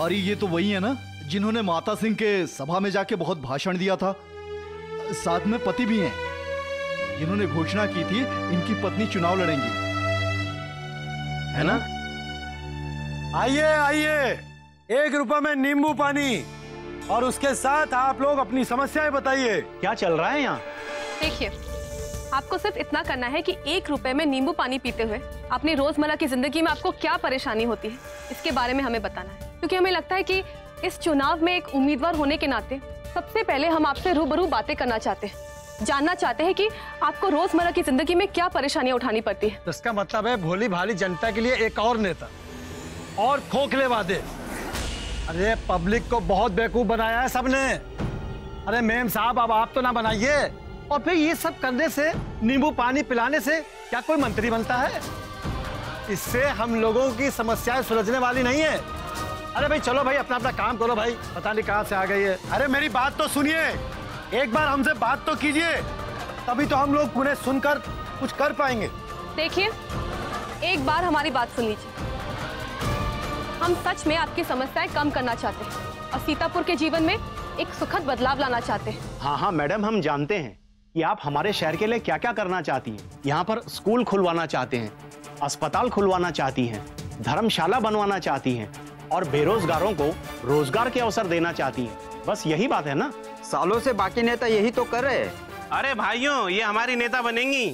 अरे ये तो वही है ना जिन्होंने माता सिंह के सभा में जाके बहुत भाषण दिया था। साथ में पति भी हैं जिन्होंने घोषणा की थी इनकी पत्नी चुनाव लड़ेंगी, है ना? आइए आइए, 1 रुपए में नींबू पानी और उसके साथ आप लोग अपनी समस्याएं बताइए। क्या चल रहा है यहाँ? देखिए, आपको सिर्फ इतना करना है कि 1 रुपए में नींबू पानी पीते हुए अपनी रोजमर्रा की जिंदगी में आपको क्या परेशानी होती है इसके बारे में हमें बताना है, क्योंकि हमें लगता है कि इस चुनाव में एक उम्मीदवार होने के नाते सबसे पहले हम आपसे रूबरू बातें करना चाहते हैं, जानना चाहते हैं कि आपको रोजमर्रा की जिंदगी में क्या परेशानियां उठानी पड़ती है। इसका मतलब है भोली भाली जनता के लिए एक और नेता और खोखले वादे। अरे पब्लिक को बहुत बेवकूफ बनाया है सबने। अरे मेम साहब, अब आप तो ना बनाइए। और फिर ये सब करने से, नींबू पानी पिलाने से क्या कोई मंत्री बनता है? इससे हम लोगों की समस्याएं सुलझने वाली नहीं है। अरे भाई चलो भाई, अपना अपना काम करो भाई, पता नहीं कहां से आ गई है। अरे मेरी बात तो सुनिए, एक बार हमसे बात तो कीजिए, तभी तो हम लोग उन्हें सुनकर कुछ कर पाएंगे। देखिए, एक बार हमारी बात सुन लीजिए। हम सच में आपकी समस्याएं कम करना चाहते हैं और सीतापुर के जीवन में एक सुखद बदलाव लाना चाहते हैं। हाँ मैडम, हम जानते हैं कि आप हमारे शहर के लिए क्या क्या करना चाहती हैं। यहाँ पर स्कूल खुलवाना चाहते हैं, अस्पताल खुलवाना चाहती हैं, धर्मशाला बनवाना चाहती हैं और बेरोजगारों को रोजगार के अवसर देना चाहती हैं। बस यही बात है ना? सालों से बाकी नेता यही तो कर रहे हैं। अरे भाइयों, ये हमारी नेता बनेंगी।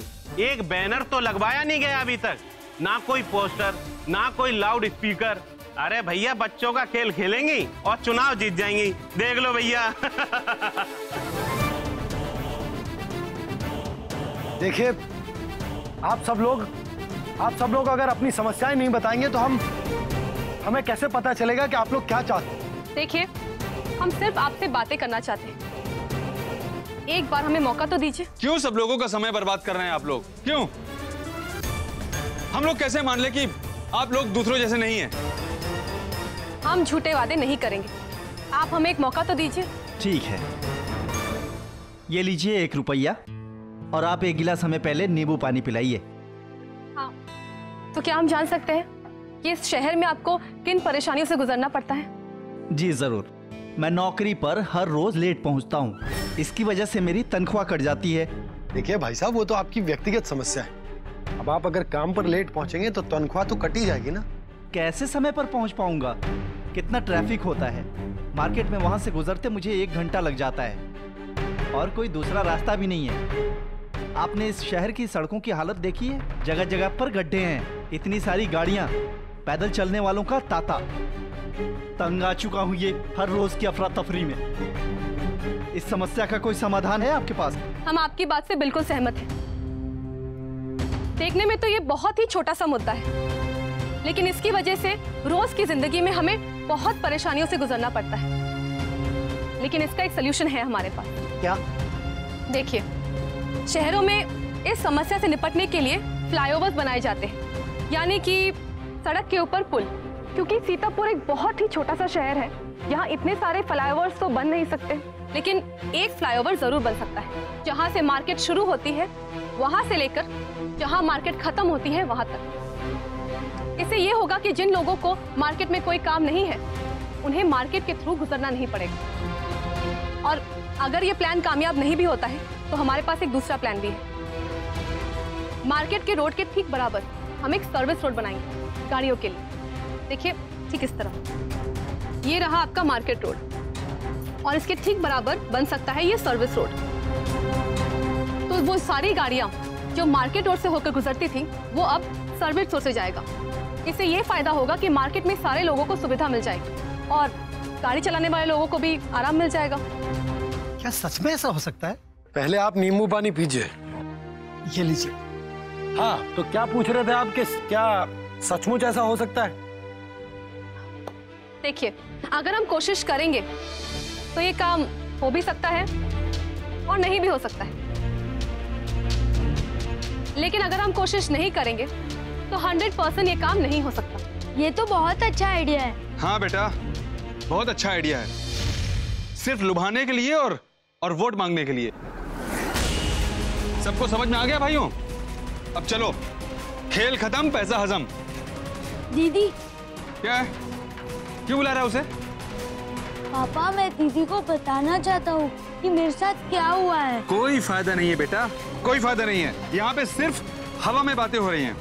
एक बैनर तो लगवाया नहीं गया अभी तक, ना कोई पोस्टर, ना कोई लाउड स्पीकर। अरे भैया, बच्चों का खेल खेलेंगी और चुनाव जीत जाएंगी। देख लो भैया। देखिए, आप सब लोग अगर अपनी समस्याएं नहीं बताएंगे तो हमें कैसे पता चलेगा कि आप लोग क्या चाहते हैं? देखिए, हम सिर्फ आपसे बातें करना चाहते हैं, एक बार हमें मौका तो दीजिए। क्यों सब लोगों का समय बर्बाद कर रहे हैं आप लोग? क्यों? हम लोग कैसे मान ले कि आप लोग दूसरों जैसे नहीं हैं? हम झूठे वादे नहीं करेंगे, आप हमें एक मौका तो दीजिए। ठीक है, ये लीजिए 1 रुपया और आप 1 गिलास हमें पहले नींबू पानी पिलाइए। हाँ, तो क्या हम जान सकते हैं कि इस शहर में आपको किन परेशानियों से गुजरना पड़ता है? जी जरूर। मैं नौकरी पर हर रोज लेट पहुंचता हूँ, इसकी वजह से मेरी तनख्वाह कट जाती है। देखिए भाई साहब, वो तो आपकी व्यक्तिगत समस्या है। अब आप अगर काम पर लेट पहुंचेंगे तो तनख्वाह तो कटी जाएगी ना। कैसे समय पर पहुंच पाऊंगा? कितना ट्रैफिक होता है मार्केट में, वहां से गुजरते मुझे 1 घंटा लग जाता है और कोई दूसरा रास्ता भी नहीं है। आपने इस शहर की सड़कों की हालत देखी है? जगह जगह पर गड्ढे हैं, इतनी सारी गाड़ियां, पैदल चलने वालों का तांता। तंग आ चुका हूं ये हर रोज की अफरा तफरी में। इस समस्या का कोई समाधान है आपके पास? हम आपकी बात से बिल्कुल सहमत हैं। देखने में तो ये बहुत ही छोटा सा मुद्दा है, लेकिन इसकी वजह से रोज की जिंदगी में हमें बहुत परेशानियों से गुजरना पड़ता है। लेकिन इसका एक सलूशन है हमारे पास। क्या? देखिए, शहरों में इस समस्या से निपटने के लिए फ्लाईओवर्स बनाए जाते हैं, यानी कि सड़क के ऊपर पुल। क्योंकि सीतापुर एक बहुत ही छोटा सा शहर है, यहाँ इतने सारे फ्लाईओवर्स तो बन नहीं सकते, लेकिन एक फ्लाईओवर जरूर बन सकता है, जहाँ से मार्केट शुरू होती है वहाँ से लेकर जहाँ मार्केट खत्म होती है वहाँ तक। इससे ये होगा कि जिन लोगों को मार्केट में कोई काम नहीं है, उन्हें मार्केट के थ्रू गुजरना नहीं पड़ेगा। और अगर ये प्लान कामयाब नहीं भी होता है तो हमारे पास एक दूसरा प्लान भी है। मार्केट के रोड के ठीक बराबर हम एक सर्विस रोड बनाएंगे गाड़ियों के लिए। देखिए, ठीक इस तरह ये रहा आपका मार्केट रोड और इसके ठीक बराबर बन सकता है ये सर्विस रोड। तो वो सारी गाड़ियां जो मार्केट रोड से होकर गुजरती थी वो अब सर्विस रोड से जाएगा। इससे ये फायदा होगा कि मार्केट में सारे लोगों को सुविधा मिल जाएगी और गाड़ी चलाने वाले लोगों को भी आराम मिल जाएगा। क्या सच में ऐसा हो सकता है? पहले आप नींबू पानी पीजिए, ये लीजिए। हाँ, तो क्या पूछ रहे थे आप कि क्या सचमुच ऐसा हो सकता है? देखिए, अगर हम कोशिश करेंगे तो ये काम हो भी सकता है और नहीं भी हो सकता है, लेकिन अगर हम कोशिश नहीं करेंगे तो 100% ये काम नहीं हो सकता। ये तो बहुत अच्छा आइडिया है। हाँ बेटा, बहुत अच्छा आइडिया है, सिर्फ लुभाने के लिए और वोट मांगने के लिए। सबको समझ में आ गया भाइयों? अब चलो, खेल खत्म, पैसा हजम। दीदी, क्या है? क्यों बुला रहा है उसे? पापा मैं दीदी को बताना चाहता हूँ कि मेरे साथ क्या हुआ है। कोई फायदा नहीं है बेटा, कोई फायदा नहीं है। यहाँ पे सिर्फ हवा में बातें हो रही हैं।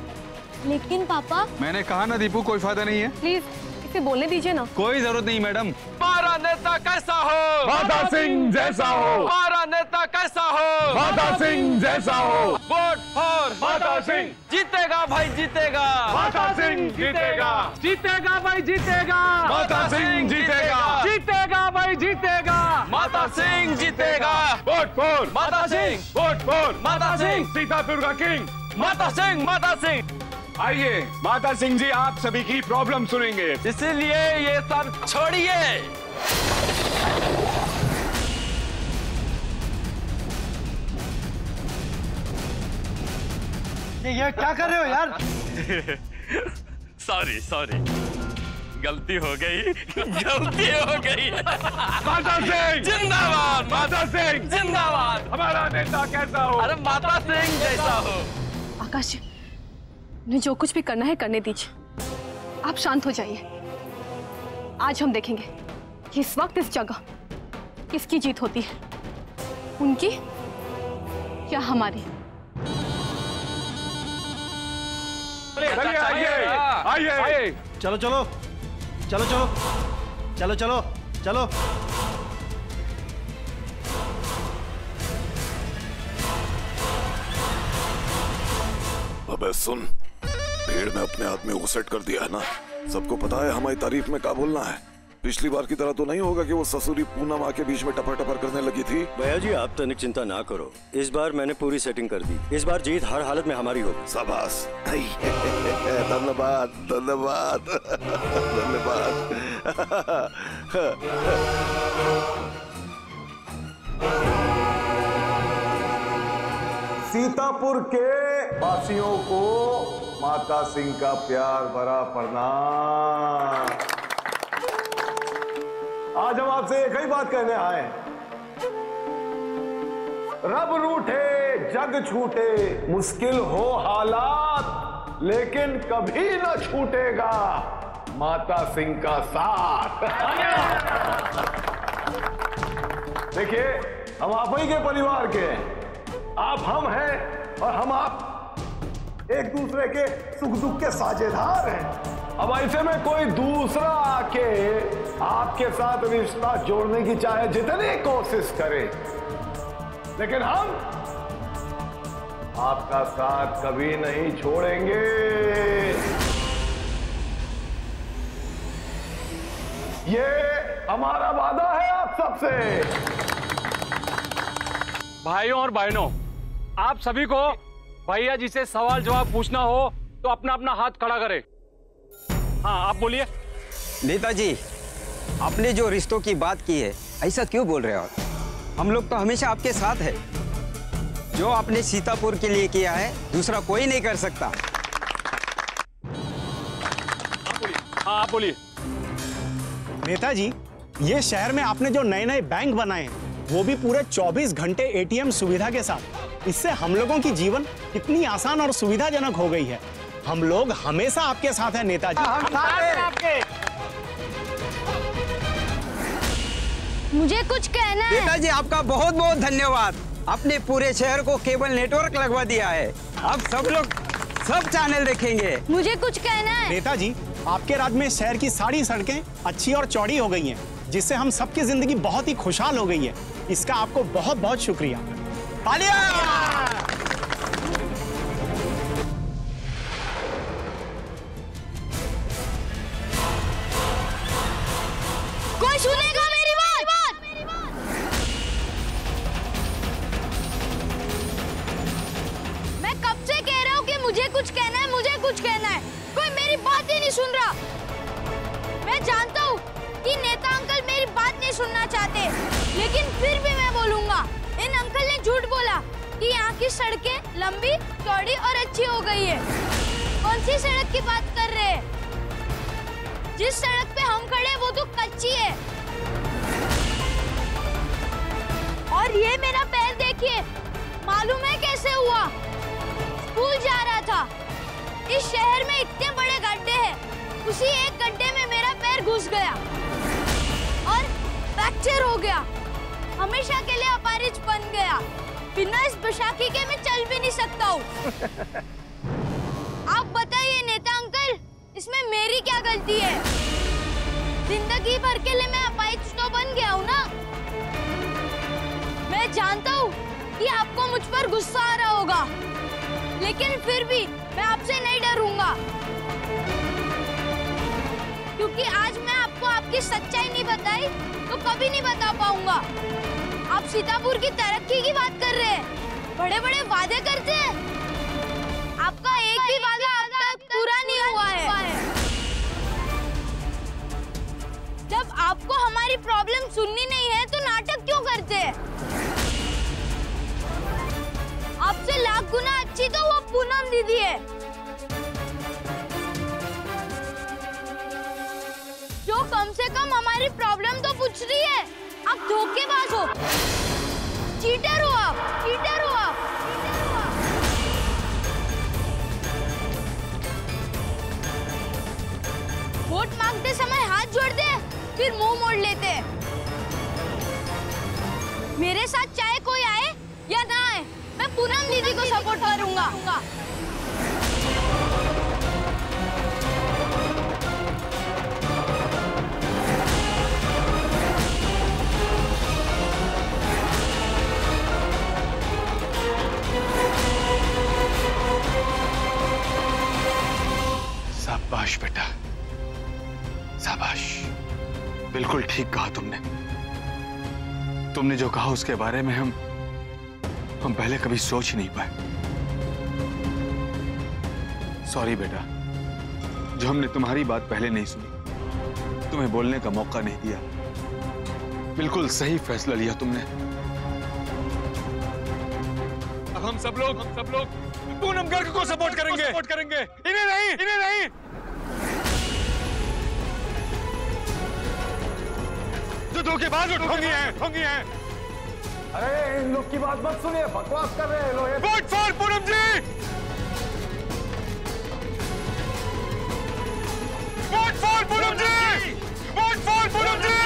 लेकिन पापा, मैंने कहा ना दीपू, कोई फायदा नहीं है। प्लीज इसे बोलने दीजिए ना। कोई जरूरत नहीं मैडम। हमारा नेता कैसा हो? माता सिंह जैसा हो। हमारा नेता कैसा हो? माता सिंह जैसा हो। वोट फॉर माता सिंह। जीतेगा भाई जीतेगा। माता सिंह जीतेगा। जीतेगा भाई जीतेगा। माता सिंह जीतेगा। जीतेगा भाई जीतेगा। माता सिंह जीतेगा। वोट फॉर माता सिंह। वोट फॉर माता सिंह। सीतापुर का किंग माता सिंह। माता सिंह। आइए माता सिंह जी, आप सभी की प्रॉब्लम सुनेंगे, इसीलिए ये सब छोड़िए। ये क्या कर रहे हो यार? सॉरी गलती हो गई। गलती हो गई। माता सिंह जिंदाबाद। माता सिंह जिंदाबाद। हमारा नेता कैसा हो? अरे माता सिंह जैसा हो। आकाश, उन्हें जो कुछ भी करना है करने दीजिए। आप शांत हो जाइए। आज हम देखेंगे कि इस वक्त इस जगह किसकी जीत होती है, उनकी या हमारी। आइए। चलो चलो चलो चलो चलो चलो चलो। अबे सुन, भीड़ में अपने आदमी को सेट कर दिया है ना। सबको पता है हमारी तारीफ में क्या बोलना है। पिछली बार की तरह तो नहीं होगा कि वो ससुरी पूनम आके बीच में टपर टपर करने लगी थी। भैया जी आप तनिक चिंता ना करो, इस बार मैंने पूरी सेटिंग कर दी। इस बार जीत हर हालत में हमारी होगी। शाबाश। धन्यवाद धन्यवाद धन्यवाद। सीतापुर के वासियों को माता सिंह का प्यार भरा प्रणाम। आज हम आपसे एक ही बात कहने आए हैं। रब रूठे जग छूटे, मुश्किल हो हालात, लेकिन कभी न छूटेगा माता सिंह का साथ। देखिए, हम आप ही के परिवार के हैं, आप हम हैं और हम आप एक दूसरे के सुख दुख के साझेदार हैं। अब ऐसे में कोई दूसरा आके आपके साथ रिश्ता जोड़ने की चाहे जितनी कोशिश करे, लेकिन हम आपका साथ कभी नहीं छोड़ेंगे। ये हमारा वादा है आप सबसे। भाइयों और बहनों, आप सभी को भैया जी से सवाल जवाब पूछना हो तो अपना अपना हाथ खड़ा करें। हाँ, आप बोलिए। नेताजी, आपने जो रिश्तों की बात की है, ऐसा क्यों बोल रहे हो? हम लोग तो हमेशा आपके साथ है। जो आपने सीतापुर के लिए किया है, दूसरा कोई नहीं कर सकता। हाँ, आप बोलिए। नेताजी, ये शहर में आपने जो नए नए बैंक बनाए हैं, वो भी पूरे 24 घंटे एटीएम सुविधा के साथ, इससे हम लोगों की जीवन कितनी आसान और सुविधाजनक हो गई है। हम लोग हमेशा आपके साथ हैं नेताजी। हम साथ हैं आपके। मुझे कुछ कहना है। नेताजी, आपका बहुत बहुत धन्यवाद। आपने पूरे शहर को केबल नेटवर्क लगवा दिया है। अब सब लोग सब चैनल देखेंगे। मुझे कुछ कहना है। नेताजी, आपके राज में शहर की सारी सड़कें अच्छी और चौड़ी हो गई हैं, जिससे हम सबकी जिंदगी बहुत ही खुशहाल हो गई है। इसका आपको बहुत बहुत शुक्रिया। तालियां! कोई सुनेगा मेरी बात? मैं कब से कह रहा हूँ कि मुझे कुछ कहना है, मुझे कुछ कहना है। कोई मेरी बात ही नहीं सुन रहा। मैं जानता हूँ कि नेता अंकल मेरी बात नहीं सुनना चाहते, लेकिन फिर भी मैं बोलूंगा। इन अंकल ने झूठ बोला कि यहाँ की सड़कें लंबी, चौड़ी और अच्छी हो गई है। कौन सी सड़क की बात कर रहे हैं? जिस सड़क पे हम खड़े वो तो कच्ची है। और ये मेरा पैर देखिए, मालूम है कैसे हुआ? स्कूल जा रहा था। इस शहर में इतने बड़े गड्ढे हैं, उसी एक गड्ढे में मेरा पैर पैर घुस गया और फ्रैक्चर हो गया। हमेशा के लिए अपारिज बन गया। बिना इस बैसाखी के मैं चल भी नहीं सकता हूँ। आप बताइए नेता अंकल, इसमें मेरी क्या गलती है? जिंदगी भर के लिए मैं अपाहिज तो बन गया हूँ ना। मैं जानता हूँ कि आपको मुझ पर गुस्सा आ रहा होगा, लेकिन फिर भी मैं आपसे नहीं डरूंगा, क्योंकि आज मैं आपको आपकी सच्चाई नहीं बताई तो कभी नहीं बता पाऊंगा। आप सीतापुर की तरक्की की बात कर रहे हैं, बड़े बड़े वादे करते हैं, आपका एक भी वादा अब तक पूरा नहीं हुआ है। जब आपको हमारी प्रॉब्लम सुननी नहीं है तो नाटक क्यों करते हैं? आपसे लाख गुना अच्छी तो वो पूनम दीदी है, जो कम से कम हमारी प्रॉब्लम तो पूछ रही है। आप धोखेबाज हो, चीटर हो आप, चीटर हो आप। वोट मांगते समय हाथ जोड़ते हैं, फिर मुंह मोड़ लेते हैं। मेरे साथ चाहे कोई आए या ना आए, मैं पूनम दीदी को सपोर्ट करूंगा। शाबाश बेटा, शाबाश। बिल्कुल ठीक कहा तुमने। तुमने जो कहा उसके बारे में हम पहले कभी सोच ही नहीं पाए। सॉरी बेटा, जो हमने तुम्हारी बात पहले नहीं सुनी, तुम्हें बोलने का मौका नहीं दिया। बिल्कुल सही फैसला लिया तुमने। अब हम सब लोग पूनम गर्ग को सपोर्ट करेंगे, इन्हें नहीं। जो धोखेबाज ढोंगी हैं। अरे इन लोग की बात मत सुनिए, बकवास कर रहे हैं लोग। Vote for Poonam ji, vote for Poonam ji, vote for Poonam ji.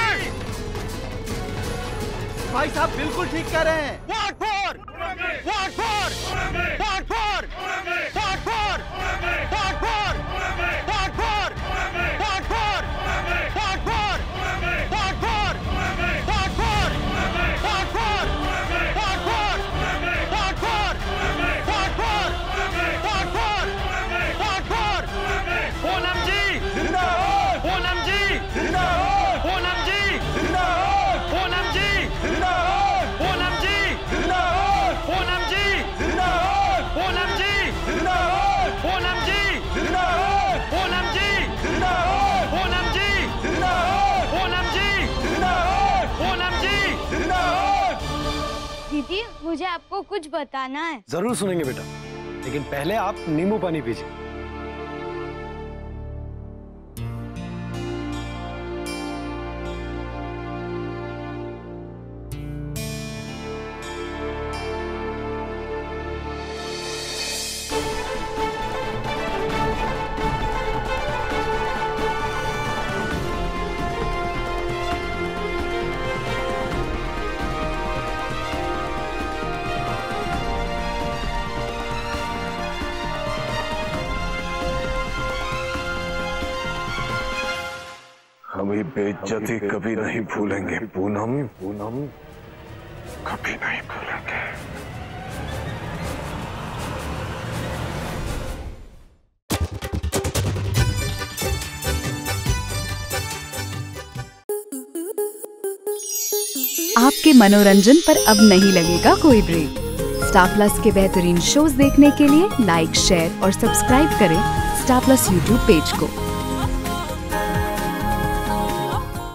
भाई साहब बिल्कुल ठीक कह रहे हैं। Vote for, vote for, vote for, vote for, vote for, vote for, vote for, vote for, vote for, vote for, vote for, vote for, vote for, vote for, vote for, vote for. Poonam ji जिंदाबाद, पूनम जी जिंदाबाद, पूनम जी जिंदाबाद, पूनम जी जिंदाबाद, पूनम जी जिंदाबाद, पूनम जी जिंदाबाद, पूनम जी जिंदाबाद, पूनम जी जिंदाबाद, पूनम जी जिंदाबाद, पूनम जी जिंदाबाद, पूनम जी जिंदाबाद, पूनम जी जिंदाबाद। दीदी, मुझे आपको कुछ बताना है। जरूर सुनेंगे बेटा, लेकिन पहले आप नींबू पानी पीजिए। हम ये बेइज्जती कभी नहीं भूलेंगे पूनम, कभी नहीं भूलेंगे। आपके मनोरंजन पर अब नहीं लगेगा कोई ब्रेक। स्टार प्लस के बेहतरीन शोज देखने के लिए लाइक, शेयर और सब्सक्राइब करें स्टार प्लस यूट्यूब पेज को।